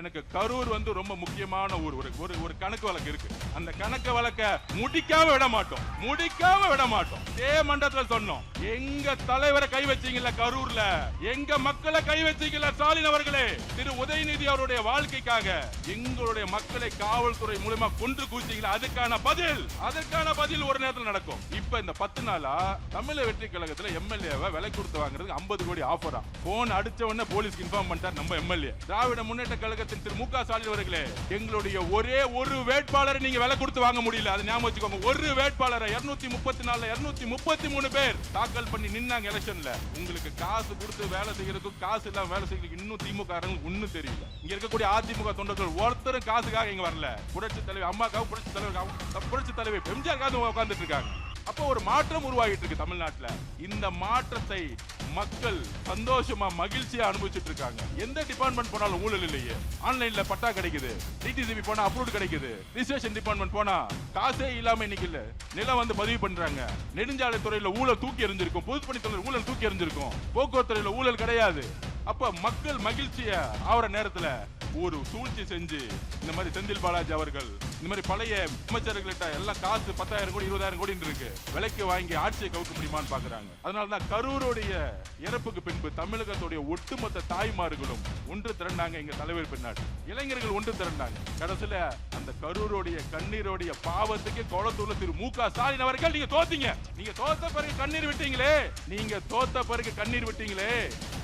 எனக்கு கரூர் வந்து ரொம்ப முக்கியமான ஊர். ஒரு கணக்கு வழக்கு இருக்கு. அந்த கணக்கு வழக்க முடிக்காம விட மாட்டோம். மண்டலத்தில் சொன்னோம், எங்க தலைவரை கை வச்சீங்கல்ல கரூர்ல, எங்க மக்களை கை வச்சீங்கல்ல ஸ்டாலின் அவர்களே, திரு உதயநிதி அவருடைய வாழ்க்கைக்காக எங்களுடைய மக்களை காவல்துறை மூலமா கொன்று குவிச்சீங்களா, அதுக்கான பதில் ஒரு நேரத்தில் நடக்கும். இப்ப இந்த 10 நாளா தமிழக வெற்றி கழகத்துல எம்எல்ஏவை விலை கொடுத்து வாங்குறதுக்கு 50 கோடி ஆஃபரா போன் அடிச்ச உடனே போலீஸ்க்கு இன்ஃபார்ம் பண்ணிட்டார் நம்ம எம்எல்ஏ. திராவிட முன்னேற்ற கழகத்தின் திரு மு க ஸ்டாலின் அவர்களே, எங்களுடைய ஒரே ஒரு வேட்பாளரை நீங்க விலை கொடுத்து வாங்க முடியல. அது ஞாபகம் வச்சுக்கோங்க. ஒரு வேட்பாளரை 234 233 பேர் தாக்கல் பண்ணி நின்னாங்க எலெக்ஷன்ல. உங்களுக்கு காசு கொடுத்து வேலை செய்யறதுக்கு, காசு இல்லாம வேலை செய்யறதுக்கு இன்னும் திமுக ஒண்ணும் தெரியல. இங்க இருக்கக்கூடிய அதிமுக தொண்டர்கள் ஒருத்தரும் காசுக்காக இங்க வரல. புரட்சி தலைவர் அம்மாக்காக, புரட்சி தலைவர் எம்ஜிஆர் உட்கார்ந்துட்டு இருக்காங்க. அப்போ ஒரு மாற்றம் உருவாகிட்டு இருக்கு தமிழ்நாட்டுல. இந்த மாற்றத்தை மக்கள் சந்தோஷமா மகிழ்ச்சியா அனுபவிச்சுட்டு இருக்காங்க. எந்த டிபார்ட்மெண்ட் போனாலும் ஊழல் இல்லையே. ஆன்லைன்ல பட்டா கிடைக்குது, டிடிசிபி போனா அப்ரூவ் கிடைக்குது, ரிஜிஸ்ட்ரேஷன் டிபார்ட்மெண்ட் போனா காசே இல்லாம இன்னைக்கு இல்ல நிலம் வந்து பதிவு பண்றாங்க. நெடுஞ்சாலை துறையில ஊழல் தூக்கி எறிஞ்சிருக்கும், பொதுப்பணித்துறை ஊழல் தூக்கி எறிஞ்சிருக்கும், போக்குவரத்து துறையில ஊழல் கிடையாது. அப்ப மக்கள் மகிழ்ச்சியா ஆவற நேரத்துல ஒரு சூழ்ச்சி செஞ்சு இந்த மாதிரி செந்தில் பாலாஜி அவர்கள் இந்த மாதிரி பழைய அமைச்சர்கள்ட்ட எல்லாம் காசு 10,000 கோடி 20,000 கோடி இருக்கு, விலைக்கு வாங்கி ஆட்சியை கவுக்க முடியுமான்னு பாக்குறாங்க. அதனாலதான் கரூருடைய இறப்புக்கு பின்பு தமிழகத்துடைய ஒட்டுமொத்த தாய்மார்களும் ஒன்று திரண்டாங்க. எங்க தலைவர் பின்னாடி இளைஞர்கள் ஒன்று திரண்டாங்க. கடைசியில அந்த கரூருடைய கண்ணீருடைய பாவத்துக்கு கோலத்தூர்ல திரு மு க ஸ்டாலின் அவர்கள், நீங்க தோத்தீங்க, நீங்க தோத்த பிறகு கண்ணீர் விட்டீங்களே,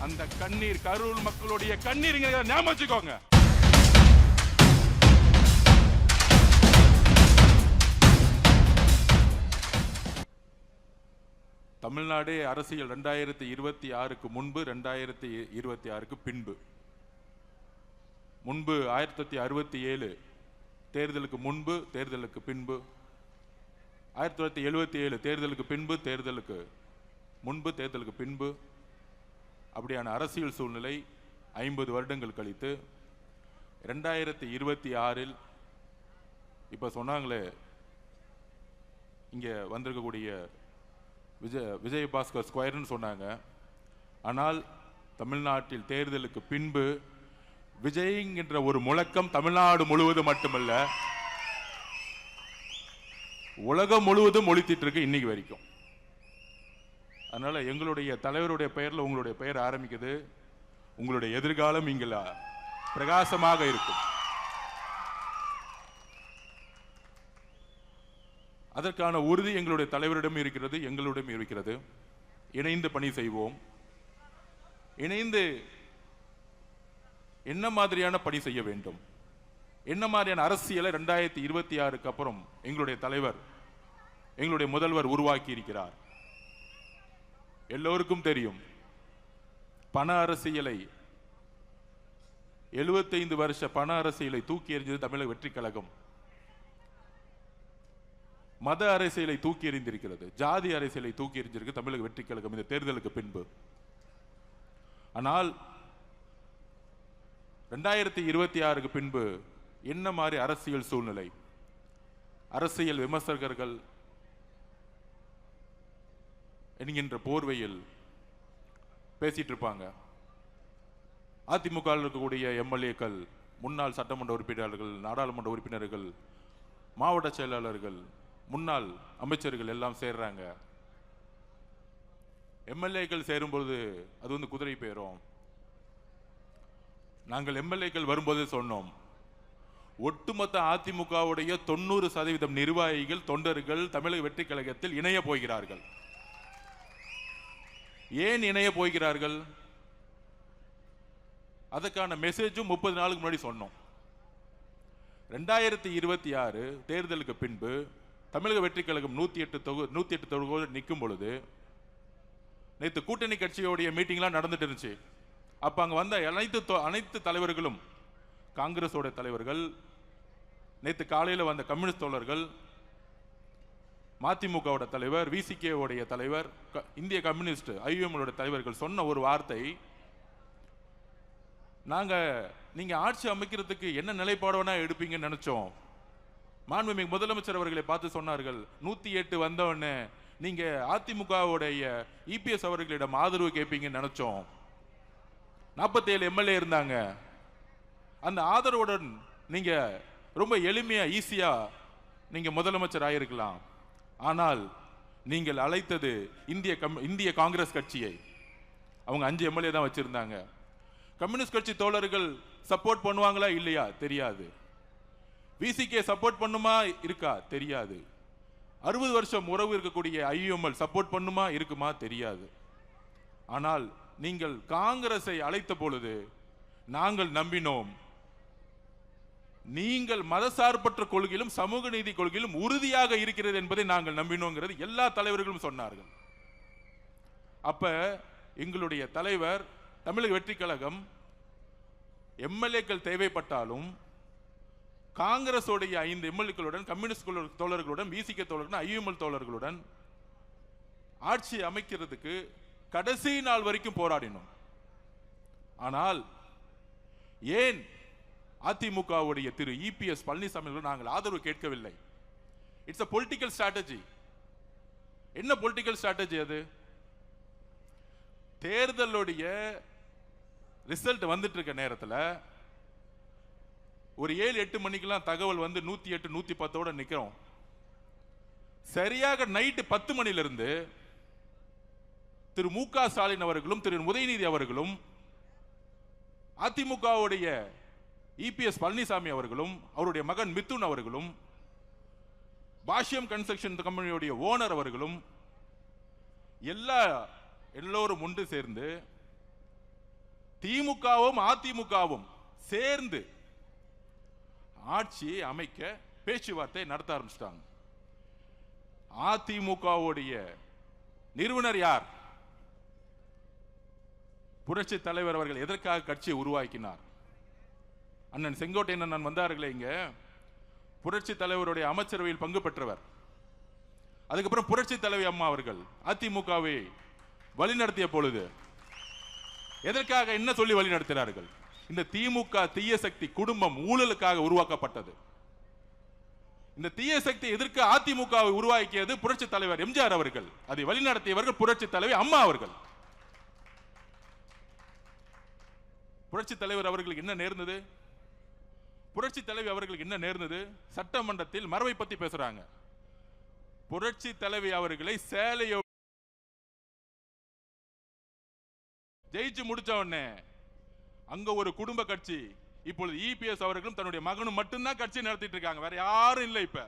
அந்த கண்ணீர் கரூர் மக்களுடைய கண்ணீர் ஞாபகம் வச்சுக்கோங்க. தமிழ்நாடு அரசியல் 2026க்கு முன்பு, 2026க்கு பின்பு. முன்பு 1967 தேர்தலுக்கு முன்பு, தேர்தலுக்கு பின்பு, 1977 தேர்தலுக்கு பின்பு, தேர்தலுக்கு முன்பு, தேர்தலுக்கு பின்பு, அப்படியான அரசியல் சூழ்நிலை 50 வருடங்கள் கழித்து 2026 இப்ப சொன்னாங்களே இங்க வந்திருக்கக்கூடிய விஜயபாஸ்கர் ஸ்கொயர்னு சொன்னாங்க. ஆனால் தமிழ்நாட்டில் தேர்தலுக்கு பின்பு விஜய்ங்கிற ஒரு முழக்கம் தமிழ்நாடு முழுவதும் மட்டுமல்ல உலகம் முழுவதும் ஒலித்திட்டு இருக்கு இன்னைக்கு வரைக்கும். அதனால எங்களுடைய தலைவருடைய பெயர்ல உங்களுடைய பெயர் ஆரம்பிக்குது. உங்களுடைய எதிர்காலம் இங்க பிரகாசமாக இருக்கும். அதற்கான உறுதி எங்களுடைய தலைவரிடம் இருக்கிறது, எங்களிடம் இருக்கிறது. இணைந்து பணி செய்வோம். இணைந்து என்ன மாதிரியான பணி செய்ய வேண்டும், என்ன மாதிரியான அரசியலை 2026க்கு அப்புறம் எங்களுடைய தலைவர், எங்களுடைய முதல்வர் உருவாக்கி இருக்கிறார். எல்லோருக்கும் தெரியும், பண அரசியலை 75 வருஷ பண அரசியலை தூக்கி எறிஞ்சது தமிழக வெற்றி கழகம். மத அரசியலை தூக்கி எறிந்திருக்கிறது, ஜாதி அரசியலை தூக்கி எறிஞ்சிருக்கு தமிழக வெற்றி கழகம் இந்த தேர்தலுக்கு பின்பு. ஆனால் 2026க்கு பின்பு என்ன மாதிரி அரசியல் சூழ்நிலை, அரசியல் விமர்சகர்கள் என்கின்ற போர்வையில் பேசிட்டு இருப்பாங்க. அதிமுக இருக்கக்கூடிய எம்எல்ஏக்கள், முன்னாள் சட்டமன்ற உறுப்பினர்கள், நாடாளுமன்ற உறுப்பினர்கள், மாவட்ட செயலாளர்கள், முன்னாள் அமைச்சர்கள் எல்லாம் சேர்றாங்க. எம்எல்ஏக்கள் சேரும்போது அது வந்து குதிரை பேரும். நாங்கள் எம்எல்ஏக்கள் வரும்போது சொன்னோம், ஒட்டுமொத்த அதிமுகவுடைய 90% நிர்வாகிகள், தொண்டர்கள் தமிழக வெற்றி கழகத்தில் இணைய போகிறார்கள். ஏன் இணைய போகிறார்கள்? அதுக்கான மெசேஜும் 30 நாளுக்கு முன்னாடி சொன்னோம். 2026 தேர்தலுக்கு பின்பு தமிழக வெற்றி கழகம் 108 தொகுதியோடு நிற்கும் பொழுது, நேற்று கூட்டணி கட்சியோடைய மீட்டிங்லாம் நடந்துட்டு இருந்துச்சு. அப்ப அங்க வந்த அனைத்து தலைவர்களும், காங்கிரஸோட தலைவர்கள், நேற்று காலையில் வந்த கம்யூனிஸ்ட் தோழர்கள், மதிமுகவோட தலைவர், விசிகேவுடைய தலைவர், இந்திய கம்யூனிஸ்ட் ஐஎம்ஓட தலைவர்கள் சொன்ன ஒரு வார்த்தை, நீங்க ஆட்சி அமைக்கிறதுக்கு என்ன நிலைப்பாடுனா எடுப்பீங்கன்னு நினைச்சோம். மாண்புமிகு முதலமைச்சர் அவர்களை பார்த்து சொன்னார்கள், 108 வந்தவொடனே நீங்க அதிமுகவுடைய இபிஎஸ் அவர்களிடம் ஆதரவு கேட்பீங்கன்னு நினைச்சோம். 47 எம்எல்ஏ இருந்தாங்க. அந்த ஆதரவுடன் நீங்க ரொம்ப எளிமையா ஈஸியா நீங்க முதலமைச்சர் ஆயிருக்கலாம். ஆனால் நீங்கள் அழைத்தது இந்திய காங்கிரஸ் கட்சியை. அவங்க 5 எம்எல்ஏ தான் வச்சிருந்தாங்க. கம்யூனிஸ்ட் கட்சி தோழர்கள் சப்போர்ட் பண்ணுவாங்களா இல்லையா தெரியாது. விசிகே சப்போர்ட் பண்ணுமா இருக்கா தெரியாது. 60 வருஷம் உறவு இருக்கக்கூடிய ஐயுஎம்எல் சப்போர்ட் பண்ணுமா இருக்குமா தெரியாது. ஆனால் நீங்கள் காங்கிரஸை அழைத்த பொழுது நாங்கள் நம்பினோம். நீங்கள் மதசார்பற்ற கொள்கையிலும் சமூக நீதி கொள்கையிலும் உறுதியாக இருக்கிறது என்பதை நாங்கள் நம்பினோங்கிறது எல்லா தலைவர்களும் சொன்னார்கள். அப்ப எங்களுடைய தலைவர் தமிழக வெற்றி கழகம் எம்எல்ஏக்கள் தேவைப்பட்டாலும் காங்கிரஸோடைய 5 எம்எல்ஏக்களுடன், கம்யூனிஸ்ட் தோழர்களுடன், விசிகே தோழர்களுடன், ஐயுஎம்எல் தோழர்களுடன் ஆட்சி அமைக்கிறதுக்கு கடைசி நாள் வரைக்கும் போராடினோம். ஆனால் ஏன் அதிமுகவுடைய திரு இபிஎஸ் பழனிசாமி நாங்கள் ஆதரவு கேட்கவில்லை? It's a political strategy. என்ன பொலிட்டிக்கல் ஸ்ட்ராட்டஜி அது? தேர்தலுடைய ரிசல்ட் வந்துட்டு இருக்க நேரத்தில் ஒரு 7-8 மணிக்கெல்லாம் தகவல் வந்து 108 110 நிக்கிறோம். சரியாக நைட்டு 10 மணிலிருந்து திரு மு.க. ஸ்டாலின் அவர்களும் திரு உதயநிதி அவர்களும் அதிமுகவுடைய இபிஎஸ் பழனிசாமி அவர்களும் அவருடைய மகன் மிதுன் அவர்களும் பாஷ்யம் கன்ஸ்ட்ரக்ஷன் கம்பெனியுடைய ஓனர் அவர்களும் எல்லோரும் ஒன்று சேர்ந்து திமுகவும் அதிமுகவும் சேர்ந்து ஆட்சியை அமைக்க பேச்சுவார்த்தை நடத்த ஆரம்பிச்சிட்டாங்க. அதிமுகவுடைய நிறுவனர் யார்? புரட்சி தலைவர் அவர்கள் எதற்காக கட்சியை உருவாக்கினார்? அண்ணன் செங்கோட்டையன் வந்தார்களே இங்க, புரட்சி தலைவருடைய அமைச்சரவையில் பங்கு பெற்றவர். அதுக்கப்புறம் புரட்சி தலைவி அம்மா அவர்கள் அதிமுகவை வழிநடத்திய பொழுது எதற்காக என்ன சொல்லி வழிநடத்தினார்கள்? இந்த திமுக தீய சக்தி குடும்பம் ஊழலுக்காக உருவாக்கப்பட்டது. இந்த தீய சக்தி எதற்கு அதிமுகவை உருவாக்கியது புரட்சி தலைவர் எம்ஜிஆர் அவர்கள். அதை வழிநடத்தியவர்கள் புரட்சி தலைவி அம்மா அவர்கள். புரட்சி தலைவர் அவர்களுக்கு என்ன நேர்ந்தது? புரட்சி தலைவி அவர்களுக்கு என்ன நேர்ந்தது? சட்டமன்றத்தில் மரபை பத்தி பேசுறாங்க. புரட்சி தலைவி அவர்களை சேலையோ ஜெயிச்சு முடிச்ச உடனே அங்க ஒரு குடும்ப கட்சி, இப்பொழுது இபிஎஸ் அவர்களும் தன்னுடைய மகனும் மட்டும்தான் கட்சி நடத்திட்டு இருக்காங்க, வேற யாரும் இல்லை. இப்ப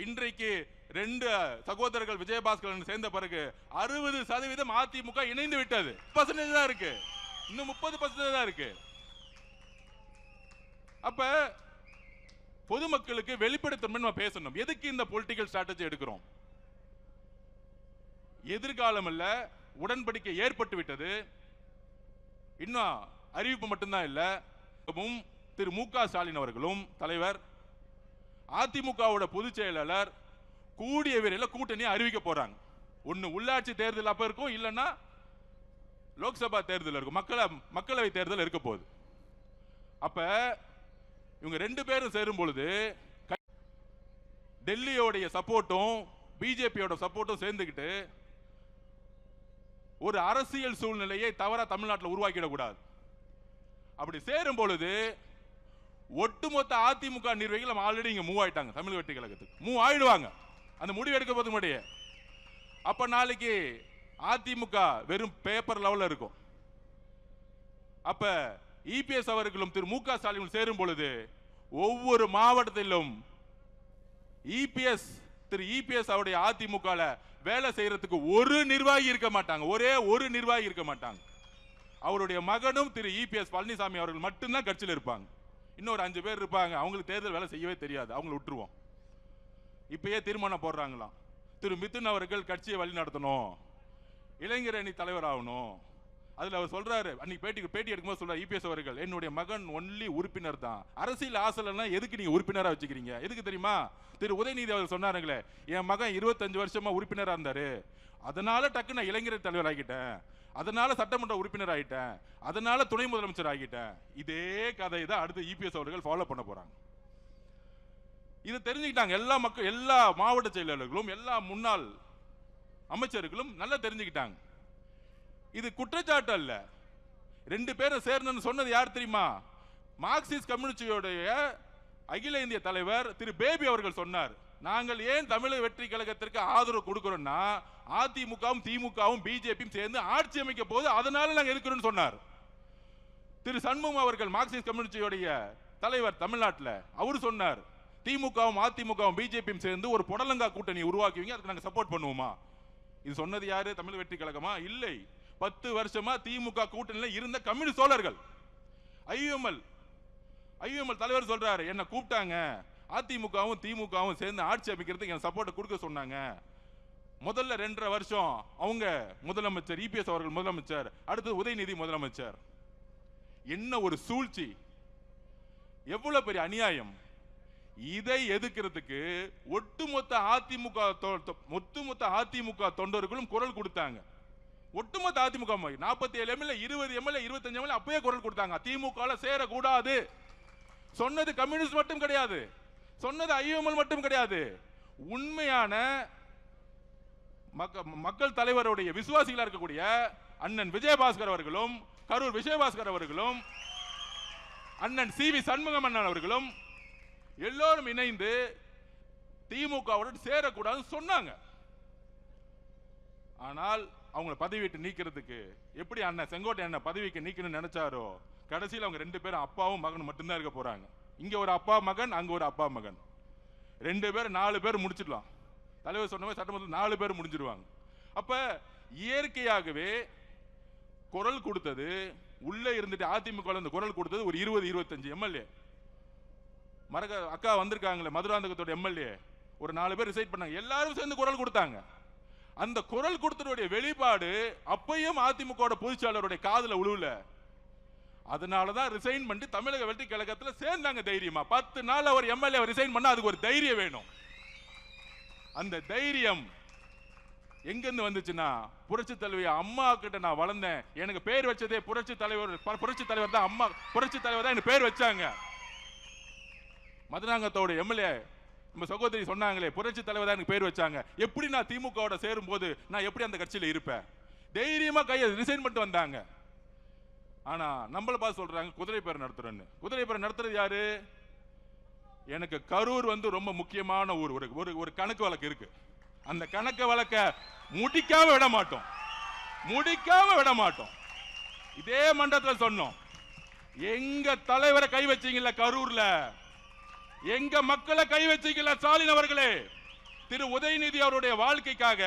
இன்றைக்கு 2 சகோதரர்கள் விஜயபாஸ்கர் சேர்ந்த பிறகு 60% அதிமுக இணைந்து விட்டது. % தான் இருக்கு, இன்னும் 30% தான் இருக்கு. அப்ப பொதுமக்களுக்கு வெளிப்படைத்தன்மை நம்ம பேசணும். எதுக்கு இந்த பொலிட்டிக்கல் ஸ்ட்ராட்டஜி எடுக்கிறோம்? எதிர்காலம் அல்ல, உடன்படிக்கை ஏற்பட்டு விட்டது. இன்னும் அறிவிப்பு மட்டும்தான் இல்ல. திரு மு.க. ஸ்டாலின் அவர்களும் தலைவர், அதிமுகவோட பொதுச் செயலாளர் கூடிய விரைவில் கூட்டணி அறிவிக்க போறாங்க. ஒன்னு உள்ளாட்சி தேர்தல் அப்ப இருக்கும், இல்லைன்னா லோக்சபா தேர்தல் இருக்கும், மக்களவை தேர்தல் இருக்க போகுது. அப்ப இவங்க 2 பேரும் சேரும் பொழுது டெல்லியோடைய சப்போர்ட்டும் பிஜேபியோட சப்போர்ட்டும் சேர்ந்துக்கிட்டு ஒரு அரசியல் சூழ்நிலையை தவறா தமிழ்நாட்டில் உருவாக்கிடக்கூடாது. அப்படி சேரும் பொழுது ஒட்டுமொத்த அதிமுக நிர்வாகிகள் ஆல்ரெடி இங்க மூவ் ஆயிட்டாங்க, தமிழ் வெற்றி கழகத்துக்கு மூவ் ஆயிடுவாங்க அந்த முடிவு எடுக்க போது முன்னாடியே. அப்ப நாளைக்கு அதிமுக வெறும் பேப்பர் லெவல்ல இருக்கும். அப்ப இபிஎஸ் அவர்களும் திரு மு.க. ஸ்டாலின் சேரும் பொழுது ஒவ்வொரு மாவட்டத்திலும் திரு இபிஎஸ் அவருடைய அதிமுக வேலை செய்யறதுக்கு ஒரு நிர்வாகி இருக்க மாட்டாங்க, ஒரே ஒரு நிர்வாகி இருக்க மாட்டாங்க. அவருடைய மகனும் திரு இபிஎஸ் பழனிசாமி அவர்கள் மட்டும்தான் கட்சியில் இருப்பாங்க. இன்னொரு 5 பேர் இருப்பாங்க, அவங்களுக்கு தேர்தல் வேலை செய்யவே தெரியாது, அவங்களை விட்டுருவோம். இப்பயே தீர்மானம் போடுறாங்களாம், திரு மிதுன் அவர்கள் கட்சியை வழி நடத்தணும், இளைஞர் அணி தலைவர் ஆகணும். அதுல அவர் சொல்றாரு, அன்னைக்கு பேட்டி எடுக்கும்போது சொல்றாரு இபிஎஸ் அவர்கள், என்னுடைய மகன் ஒன்லி உறுப்பினர் தான், அரசியல் ஆசைலாம் எதுக்கு நீங்க உறுப்பினரா வச்சுக்கிறீங்க? எதுக்கு தெரியுமா? திரு உதயநிதி அவர்கள் சொன்னாருங்களே, என் மகன் 25 வருஷமா உறுப்பினரா இருந்தாரு, அதனால டக்கு நான் இளைஞர் தலைவர் ஆகிட்டேன், அதனால சட்டமன்ற உறுப்பினர் ஆகிட்டேன், அதனால துணை முதலமைச்சர் ஆகிட்டேன். இதே கதையை தான் அடுத்து இபிஎஸ் அவர்கள் ஃபாலோ பண்ண போறாங்க. இதை தெரிஞ்சுக்கிட்டாங்க எல்லா மாவட்ட செயலாளர்களும் எல்லா முன்னாள் அமைச்சர்களும் நல்லா தெரிஞ்சுக்கிட்டாங்க. இது குற்றச்சாட்டு அல்ல. 2 பேரும் சேர்ந்து சொன்னது யார் தெரியுமா? மார்க்சிஸ்ட் கம்யூனிஸ்டுடைய அகில இந்திய தலைவர் திரு பேபி அவர்கள் சொன்னார், நாங்கள் ஏன் தமிழக வெற்றி கழகத்திற்கு ஆதரவு கொடுக்கிறோம்னா அதிமுகவும் திமுகவும் பிஜேபியும் சேர்ந்து ஆட்சி அமைக்க போது அதனால நாங்கள் இருக்கிறோம் சொன்னார். திரு சண்முகம் அவர்கள் மார்க்சிஸ்ட் கம்யூனிஸ்டுடைய தலைவர் தமிழ்நாட்டில் அவர் சொன்னார், திமுகவும் அதிமுகவும் பிஜேபியும் சேர்ந்து ஒரு புடலங்கா கூட்டணி உருவாக்குவீங்க, அதுக்கு நாங்கள் சப்போர்ட் பண்ணுவோமா. இது சொன்னது யாரு? தமிழ் வெற்றி கழகமா? இல்லை, 10 வருஷமா திமுக கூட்டணியில் இருந்த கம்யூனிஸ்ட் தோழர்கள். ஐயுஎம்எல் தலைவர் சொல்றாரு, என்ன கூப்பிட்டாங்க, அதிமுகவும் திமுகவும் சேர்ந்து ஆட்சி அமைக்கிறதுக்கு எனக்கு சப்போர்ட் கொடுக்க சொன்னாங்க. முதல்ல 2.5 வருஷம் அவங்க முதலமைச்சர் இபிஎஸ் அவர்கள் முதலமைச்சர், அடுத்து உதயநிதி முதலமைச்சர். என்ன ஒரு சூழ்ச்சி, எவ்வளவு பெரிய அநியாயம். இதை எதிர்க்கிறதுக்கு ஒட்டுமொத்த அதிமுக தொண்டர்களும் குரல் கொடுத்தாங்க. ஒட்டுமொத்த அதிமுக 47 எம்எல்ஏ 20 எம்எல்ஏ 25 எம்எல்ஏ அப்பவே குரல் கொடுத்தாங்க, திமுக சேரக்கூடாது. சொன்னது கம்யூனிஸ்ட் மட்டும் கிடையாது, சொன்னது ஐஎம்எல் மட்டும் கிடையாது, உண்மையான மக்கள் தலைவருடைய விசுவாசிகளா இருக்கக்கூடிய அண்ணன் விஜயபாஸ்கர் அவர்களும் கரூர் விஜயபாஸ்கர் அவர்களும் அண்ணன் சி வி சண்முகம் அண்ணன் அவர்களும் எல்லோரும் இணைந்து திமுகவுடன் சேரக்கூடாதுன்னு சொன்னாங்க. ஆனால் அவங்களை பதவி விட்டு நீக்கிறதுக்கு எப்படி அண்ணன் செங்கோட்டை அண்ணன் பதவிக்கு நீக்கணும்னு நினைச்சாரோ, கடைசியில் அவங்க 2 பேரும் அப்பாவும் மகனும் மட்டும்தான் இருக்க போறாங்க. இங்க ஒரு அப்பா மகன், அங்க ஒரு அப்பா மகன், 2 பேர் 4 பேர் முடிச்சிடலாம். தலைவர் சொன்ன சட்டமன்றத்தில் 4 பேர் முடிஞ்சிருவாங்க. அப்ப இயற்கையாகவே குரல் கொடுத்தது உள்ள இருந்துட்டு அதிமுக குரல் கொடுத்தது ஒரு 20-25 எம்எல்ஏ. அக்கா வந்திருக்காங்களே மதுராந்தகத்தோட எம்எல்ஏ ஒரு 4 பேர் ரிசைட் பண்ணாங்க, எல்லாரும் சேர்ந்து குரல் கொடுத்தாங்க. அந்த குரல் கொடுத்ததுடைய வெளிப்பாடு அப்பையும் அதிமுக பொதுச்சாளருடைய காதுல உழுவல. அதனாலதான் ரிசைன் பண்ணி தமிழக வெற்றி கழகத்தில் சேர்ந்தாங்க தைரியமா. 10 நாள் அவர் எம்எல்ஏ ரிசைன் பண்ணா அதுக்கு ஒரு தைரியம் வேணும். அந்த தைரியம் எங்கிருந்து வந்துச்சுன்னா, புரட்சி தலைவி அம்மா கிட்ட நான் வளர்ந்தேன், எனக்கு பேர் வச்சதே புரட்சி தலைவர் தான், அம்மா புரட்சி தலைவர் தான் எனக்கு பேர் வச்சாங்க. மதுராங்கத்தோட எம்எல்ஏ நம்ம சகோதரி சொன்னாங்களே, புரட்சி தலைவர் தான் எனக்கு பேர் வச்சாங்க. எப்படி நான் திமுக சேரும் போது நான் எப்படி அந்த கட்சியில் இருப்பேன்? தைரியமா கையை ரிசைன் பண்ணிட்டு வந்தாங்க. ஆனா நம்மள பார்த்து சொல்றாங்க குதிரை பேர் நடத்துறேன்னு. குதிரை பேர் நடத்துறது யாரு? எனக்கு கரூர் ரொம்ப முக்கியமான ஊர். ஒரு கணக்கு வழக்கு இருக்கு. அந்த கணக்கு வழக்க முடிக்காம விட மாட்டோம். இதே மண்டலத்தில் சொன்னோம், எங்க தலைவரை கை வச்சீங்கல்ல கரூர்ல, எங்க மக்களை கை வச்சீங்கல்ல ஸ்டாலின் அவர்களே, திரு உதயநிதி அவருடைய வாழ்க்கைக்காக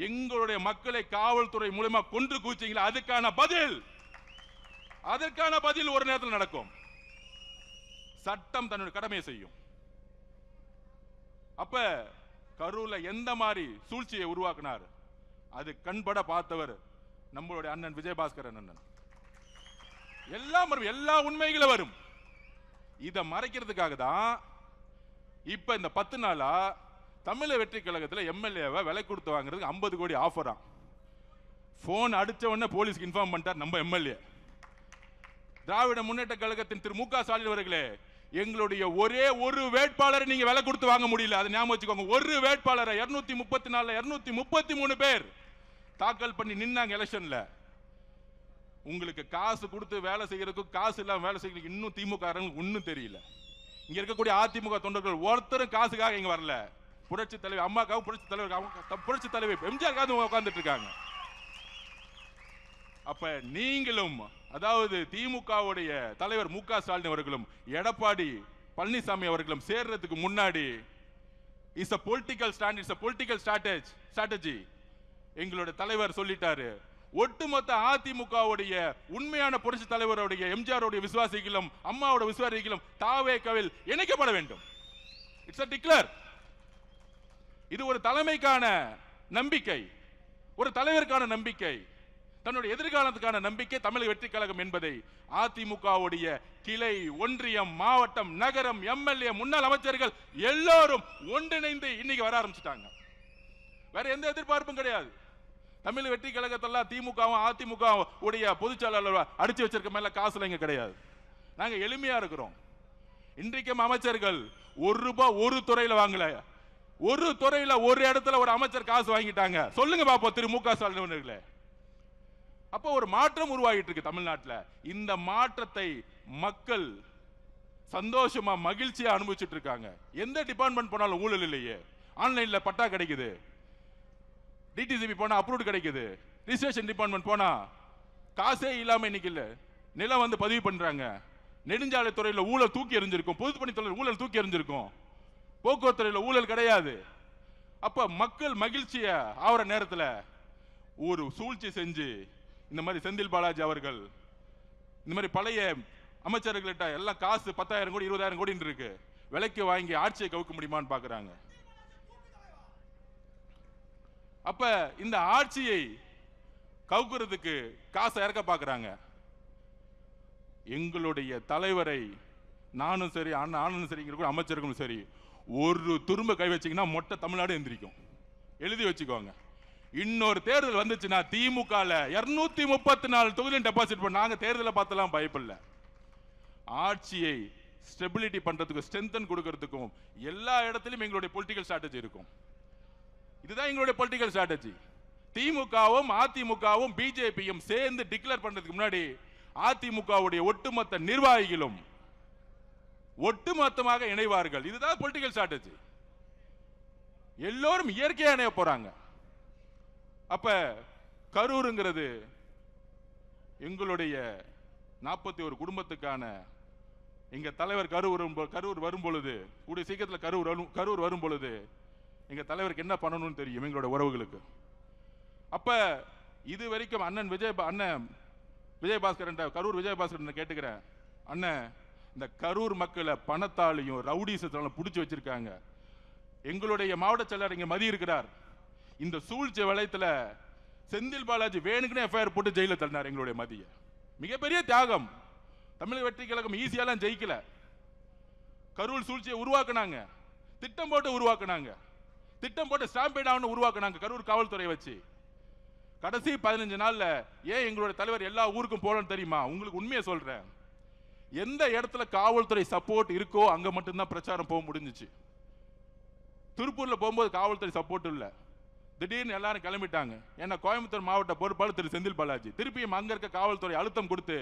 எங்களுடைய மக்களை காவல்துறை மூலமா கொன்று கூச்சீங்களா, அதற்கான பதில் ஒரு நேரத்தில் நடக்கும். சட்டம் தன்னுடைய கடமையை செய்யும். அப்ப கரூர்ல எந்த மாதிரி சூழ்ச்சியை உருவாக்கினார், அது கண்பட பார்த்தவர் நம்மளுடைய அண்ணன் விஜயபாஸ்கர் அண்ணன். எல்லா உண்மைகளும் வரும். இதை மறைக்கிறதுக்காக தான் இப்ப இந்த 10 நாளா தமிழக வெற்றி கழகத்தில் எம்எல்ஏவை விலை கொடுத்து வாங்குறதுக்கு 50 கோடி ஆஃபரா. போன் அடிச்ச உடனே போலீஸ்க்கு இன்ஃபார்ம் பண்ணிட்டார் நம்ம எம்எல்ஏ. திராவிட முன்னேற்ற கழகத்தின் திரு மு.க. ஸ்டாலின் அவர்களே, எங்களுடைய ஒரே ஒரு வேட்பாளரை நீங்க விலை கொடுத்து வாங்க முடியல, அது ஞாபகம் வச்சுக்கோங்க. ஒரு வேட்பாளரை 234 233 பேர் தாக்கல் பண்ணி நின்னாங்க எலெக்ஷன்ல. உங்களுக்கு காசு கொடுத்து வேலை செய்யறதுக்கு காசு இல்லாம வேலை செய்யறதுக்கு இன்னும் திமுக ஒன்னும் தெரியல. இங்க இருக்கக்கூடிய அதிமுக தொண்டர்கள் ஒருத்தரும் காசுக்காக இங்க வரல. புரட்சி தலைவர் அம்மாக்காக, புரட்சி தலைவர் எம்ஜிஆர் உட்கார்ந்துட்டு இருக்காங்க. அப்ப நீங்களும், அதாவது திமுகவுடைய தலைவர் மு.க. ஸ்டாலின் அவர்களும் எடப்பாடி பழனிசாமி அவர்களும் சேர்றதுக்கு முன்னாடி is a political stand, it's a political strategy. எங்களுடைய தலைவர் சொல்லிட்டாரு, ஒட்டுமொத்த அதிமுகவுடைய உண்மையான புரட்சி தலைவருடைய எம்ஜிஆருடைய விசுவாசிகளும் அம்மாவோட விசுவாசிகளும் தாவேகவில் இணைக்கப்பட வேண்டும். It's a declare. இது ஒரு தலைமைக்கான நம்பிக்கை, ஒரு தலைவருக்கான நம்பிக்கை, தன்னுடைய எதிர்காலத்துக்கான நம்பிக்கை தமிழக வெற்றி கழகம் என்பதை அதிமுகவுடைய கிளை, ஒன்றியம், மாவட்டம், நகரம், எம்எல்ஏ, முன்னாள் அமைச்சர்கள் எல்லோரும் ஒன்றிணைந்து இன்னைக்கு வர ஆரம்பிச்சுட்டாங்க. வேற எந்த எதிர்பார்ப்பும் கிடையாது. தமிழக வெற்றி கழகத்தெல்லாம் திமுகவும் அதிமுக உடைய பொதுச்செயலாளர் அடிச்சு வச்சிருக்க மேல காசுல இங்க கிடையாது. நாங்க எளிமையா இருக்கிறோம். இன்றைக்கும் அமைச்சர்கள் ₹1 ஒரு துறையில வாங்கல, ஒரு துறையில ஒரு இடத்துல ஒரு அமைச்சர் காசு வாங்கிட்டாங்க. சொல்லுங்க பாப்போம் திரு மு.க. ஸ்டாலின் அவர்களே. அப்போ ஒரு மாற்றம் உருவாகிட்டு இருக்கு தமிழ்நாட்டில். இந்த மாற்றத்தை மக்கள் சந்தோஷமா மகிழ்ச்சியா அனுபவிச்சுட்டு இருக்காங்க. எந்த டிபார்ட்மெண்ட் போனாலும் ஊழல் இல்லையே. ஆன்லைன்ல பட்டா கிடைக்குது, டிடிசிபி போனா அப்ரூவ்ட் கிடைக்குது, ரிஜிஸ்ட்ரேஷன் டிபார்ட்மெண்ட் போனா காசே இல்லாம இன்னைக்கு இல்ல நிலம் வந்து பதிவு பண்றாங்க. நெடுஞ்சாலை துறையில் ஊழல் தூக்கி எறிஞ்சிருக்கும், பொதுப்பணித்துறையில் ஊழல் தூக்கி எறிஞ்சிருக்கும், போக்குவரத்து துறையில் ஊழல் கிடையாது. அப்ப மக்கள் மகிழ்ச்சிய ஆவற நேரத்தில் ஒரு சூழ்ச்சி செஞ்சு இந்த மாதிரி செந்தில் பாலாஜி அவர்கள் இந்த மாதிரி பழைய அமைச்சர்கள்ட்ட எல்லாம் காசு 10,000 கோடி 20,000 கோடி இருக்கு, விலைக்கு வாங்கி ஆட்சியை கவுக்க முடியுமான்னு பாக்குறாங்க. அப்ப இந்த ஆட்சியை கவுக்குறதுக்கு காசை இறக்க பாக்குறாங்க. எங்களுடைய தலைவரை நானும் சரி அண்ணனும் சரி அமைச்சர்களும் சரி ஒரு துரும்ப கை வச்சீங்கன்னா மொட்டை தமிழ்நாடு எந்திரிக்கும். எழுதி வச்சுக்கோங்க. இன்னொரு தேர்தல் வந்துச்சுன்னா திமுக 234 தொகுதியும் டெபாசிட் பண்ண நாங்க தேர்தலை பார்த்தலாம் பயப்படல. ஆட்சியை ஸ்டெபிலிட்டி பண்றதுக்கும் ஸ்ட்ரென்தன் கொடுக்கிறதுக்கும் எல்லா இடத்திலும் எங்களுடைய பொலிட்டிக்கல் ஸ்ட்ராட்டஜி இருக்கும். இதுதான் எங்களுடைய பொலிட்டிக்கல் ஸ்ட்ராட்டஜி. திமுகவும் அதிமுகவும் பிஜேபியும் சேர்ந்து டிக்ளேர் பண்றதுக்கு முன்னாடி அதிமுகவுடைய ஒட்டுமொத்த நிர்வாகிகளும் ஒட்டுமொத்தமாக இணைவார்கள். இதுதான் பொலிட்டிக்கல் ஸ்ட்ராட்டஜி. எல்லோரும் இயற்கையா இணைய போறாங்க. அப்ப கரூருங்கிறது எங்களுடைய 41 குடும்பத்துக்கான எங்க தலைவர் கரூர் வரும் பொழுது கூடிய சீக்கிரத்தில் கரூர் வரும் பொழுது எங்க தலைவருக்கு என்ன பண்ணணும்னு தெரியும் எங்களோட உறவுகளுக்கு. அப்ப இது வரைக்கும் அண்ணன் விஜயபாஸ்கர் கரூர் விஜயபாஸ்கர் கேட்டுக்கிறேன், அண்ணன் இந்த கரூர் மக்களை பணத்தாலையும் ரவுடிசத்தாலும் பிடிச்சி வச்சிருக்காங்க. எங்களுடைய மாவட்ட செயலாளர் இங்க மதி இருக்கிறார். இந்த சூழ்ச்சி வளையத்துல செந்தில் பாலாஜி வேணுக்குன்னு எஃப்ஐஆர் போட்டு ஜெயில தள்ளினார் எங்களுடைய மதிய. மிகப்பெரிய தியாகம். தமிழக வெற்றி கழகம் ஈஸியாலாம் ஜெயிக்கல. கரூர் சூழ்ச்சியை உருவாக்குனாங்க, திட்டம் போட்டு உருவாக்குனாங்க, திட்டம் போட்டு ஸ்டாம்பேட் ஆகணும் உருவாக்குனாங்க கரூர் காவல்துறை வச்சு. கடைசி 15 நாள்ல ஏன் எங்களுடைய தலைவர் எல்லா ஊருக்கும் போறன்னு தெரியுமா? உங்களுக்கு உண்மையை சொல்றேன். எந்த இடத்துல காவல்துறை சப்போர்ட் இருக்கோ அங்க மட்டும்தான் பிரச்சாரம் போக முடிஞ்சிச்சு. திருப்பூர்ல போகும்போது காவல்துறை சப்போர்ட் இல்ல, திடீர்னு எல்லாரும் கிளம்பிட்டாங்க. ஏன்னா கோயம்புத்தூர் மாவட்ட பொறுப்பாளர் திரு செந்தில் பாலாஜி திருப்பியும் அங்க இருக்க காவல்துறை அழுத்தம் கொடுத்து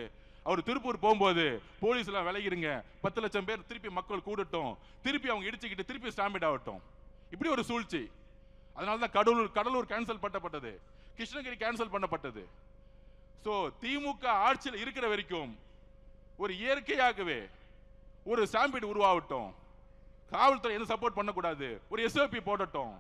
அவர் திருப்பூர் போகும்போது போலீஸ் எல்லாம் விலகிருங்க, 10 லட்சம் பேர் திருப்பி மக்கள் கூடட்டும், திருப்பி அவங்க இடிச்சுக்கிட்டு திருப்பி ஸ்டாம்பிட் ஆகட்டும், இப்படி ஒரு சூழ்ச்சி. அதனாலதான் கடலூர் கேன்சல் பண்ணப்பட்டது, கிருஷ்ணகிரி கேன்சல் பண்ணப்பட்டது. சோ திமுக ஆட்சியில் இருக்கிற வரைக்கும் ஒரு இயற்கையாகவே ஒரு ஸ்டாம்பிட் உருவாகட்டும், காவல்துறை எந்த சப்போர்ட் பண்ணக்கூடாது, ஒரு எஸ்ஓபி போடட்டும்.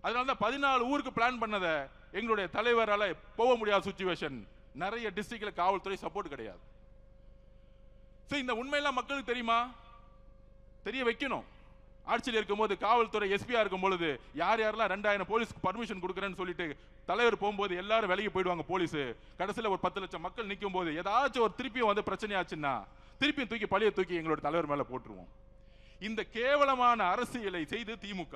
அதனாலதான் 14 ஊருக்கு பிளான் பண்ணதை எங்களுடைய தலைவரால போக முடியாத சிச்சுவேஷன். நிறைய டிஸ்ட்ரிக்ட்ல காவல்துறை சப்போர்ட் கிடையாது. இந்த உண்மையெல்லாம் மக்களுக்கு தெரியுமா? தெரிய வைக்கணும். ஆட்சியில் இருக்கும்போது காவல்துறை எஸ்பியா இருக்கும் பொழுது யார் யாரெல்லாம் 2000 போலீஸ்க்கு பர்மிஷன் கொடுக்குறேன்னு சொல்லிட்டு தலைவர் போகும்போது எல்லாரும் விலகி போயிடுவாங்க. போலீஸ் கடைசியில் ஒரு 10 லட்சம் மக்கள் நிற்கும் போது ஏதாச்சும் ஒரு திருப்பியும் வந்து பிரச்சனை ஆச்சுன்னா திருப்பியும் தூக்கி பழிய தூக்கி எங்களோட தலைவர் மேல போட்டுருவோம். இந்த கேவலமான அரசியலை செய்து திமுக.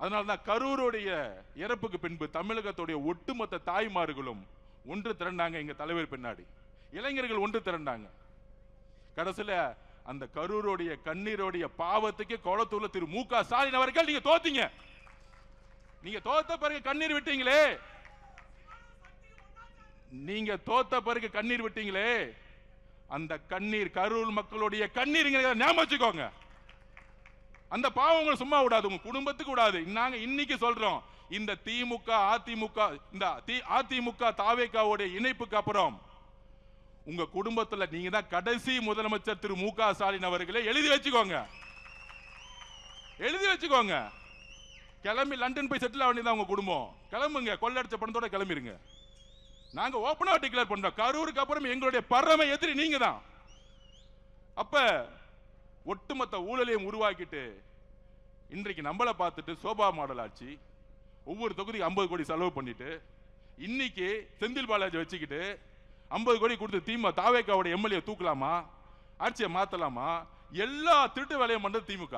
அதனால்தான் கரூருடைய இறப்புக்கு பின்பு தமிழகத்துடைய ஒட்டுமொத்த தாய்மார்களும் ஒன்று திரண்டாங்க எங்க தலைவர் பின்னாடி. இளைஞர்கள் ஒன்று திரண்டாங்க. கடைசியில அந்த கரூருடைய கண்ணீருடைய பாவத்துக்கு கொளத்தூர்ல திரு மு.க. ஸ்டாலின் அவர்கள் நீங்க தோத்தீங்க. நீங்க தோத்த பிறகு கண்ணீர் விட்டீங்களே, நீங்க தோத்த பிறகு கண்ணீர் விட்டீங்களே, அந்த கண்ணீர் கரூர் மக்களுடைய கண்ணீர் ஞாபகம் வச்சுக்கோங்க. அந்த பாவங்களை சும்மா விடாது, உங்க குடும்பத்துக்கு விடாது. நாங்க இன்னைக்கு சொல்றோம், இந்த திமுக அதிமுக தாவேகாவுடைய இணைப்புக்கு அப்புறம் உங்க குடும்பத்துல நீங்க தான் கடைசி முதலமைச்சர் திரு மு.க. ஸ்டாலின் அவர்களே. எழுதி வச்சுக்கோங்க, எழுதி வச்சுக்கோங்க. கிளம்பி லண்டன் போய் செட்டில் ஆகிதான் உங்க குடும்பம். கிளம்புங்க, கொள்ளடிச்ச பணத்தோட கிளம்பிருங்க. நாங்க ஓபனா டிக்ளேர் பண்றோம், கரூருக்கு அப்புறம் எங்களுடைய பரம எதிரி நீங்க தான். அப்ப ஒட்டுமொத்த ஊழலையும் உருவாக்கிட்டு இன்றைக்கு நம்மளை பார்த்துட்டு சோபா மாடல் ஆட்சி, ஒவ்வொரு தொகுதிக்கு 50 கோடி செலவு பண்ணிட்டு இன்னைக்கு செந்தில் பாலாஜி வச்சுக்கிட்டு 50 கோடி கொடுத்து தாவேகாவுடைய எம்எல்ஏ தூக்கலாமா, ஆட்சியை மாத்தலாமா, எல்லா திருட்டு வேலையும் பண்றது திமுக.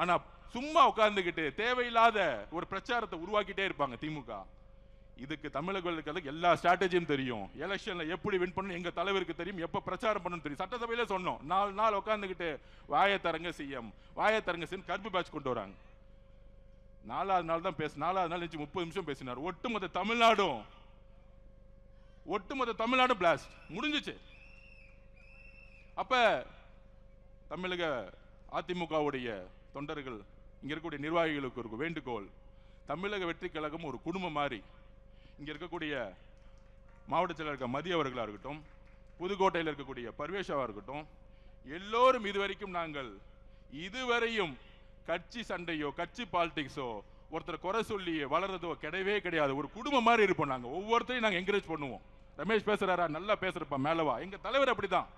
ஆனா சும்மா உட்கார்ந்துகிட்டு தேவையில்லாத ஒரு பிரச்சாரத்தை உருவாக்கிட்டே இருப்பாங்க திமுக. இதுக்கு தமிழர்களுக்கு எல்லா ஸ்ட்ராட்டஜியும் தெரியும். எலெக்ஷன்ல எப்படி வின் பண்ணணும் எங்க தலைவருக்கு தெரியும், எப்ப பிரச்சாரம் பண்ணணும் தெரியும். சட்டசபையில சொன்னோம், 4 நாள் உட்கார்ந்துகிட்டு வாயத்தரங்க சிஎம் கருப்பு பேட்ச் கொண்டு வராங்க. 4வது நாள் தான் 4வது நாள் 30 நிமிஷம் பேசினார். ஒட்டுமொத்த தமிழ்நாடும் பிளாஸ்ட் முடிஞ்சிச்சு. அப்ப தமிழக அதிமுகவுடைய தொண்டர்கள், இங்க இருக்கக்கூடிய நிர்வாகிகளுக்கு ஒரு வேண்டுகோள், தமிழக வெற்றி கழகம் ஒரு குடும்பம் மாதிரி. இங்க இருக்கக்கூடிய மாவட்ட செயலர் மதிய அவர்களா இருக்கட்டும், புதுக்கோட்டையில் இருக்கக்கூடிய பர்வேஷாவா இருக்கட்டும், எல்லோரும் இதுவரையும் கட்சி சண்டையோ கட்சி பாலிடிக்ஸோ ஒருத்தர் குறை சொல்லி வளர்றதோ கிடையவே கிடையாது. ஒரு குடும்பம் மாதிரி இருப்போம். நாங்க ஒவ்வொருத்தரையும் நாங்க என்கரேஜ் பண்ணுவோம். ரமேஷ் பேசுறாரா, நல்லா பேசுறப்பா, மேலவா. எங்க தலைவர் அப்படிதான்.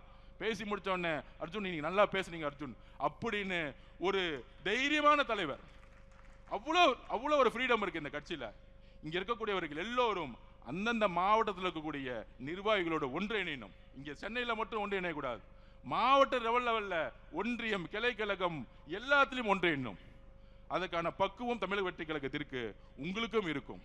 பேசி முடிச்ச உடனே, அர்ஜுன் நீங்க நல்லா பேசுனீங்க அர்ஜுன் அப்படின்னு ஒரு தைரியமான தலைவர். அவ்வளோ ஒரு ஃப்ரீடம் இருக்கு இந்த கட்சியில. இங்க இருக்கக்கூடியவர்கள் எல்லோரும் அந்தந்த மாவட்டத்தில் இருக்கக்கூடிய நிர்வாகிகளோட ஒன்றிணையணும். இங்க சென்னையில மட்டும் ஒன்றிணைய கூடாது. மாவட்ட லெவல்ல ஒன்றியம், கிளை கழகம் எல்லாத்திலும் ஒன்றிணையணும். அதுக்கான பக்குவம் தமிழக வெற்றி கழகத்திற்கு உங்களுக்கும் இருக்கும்.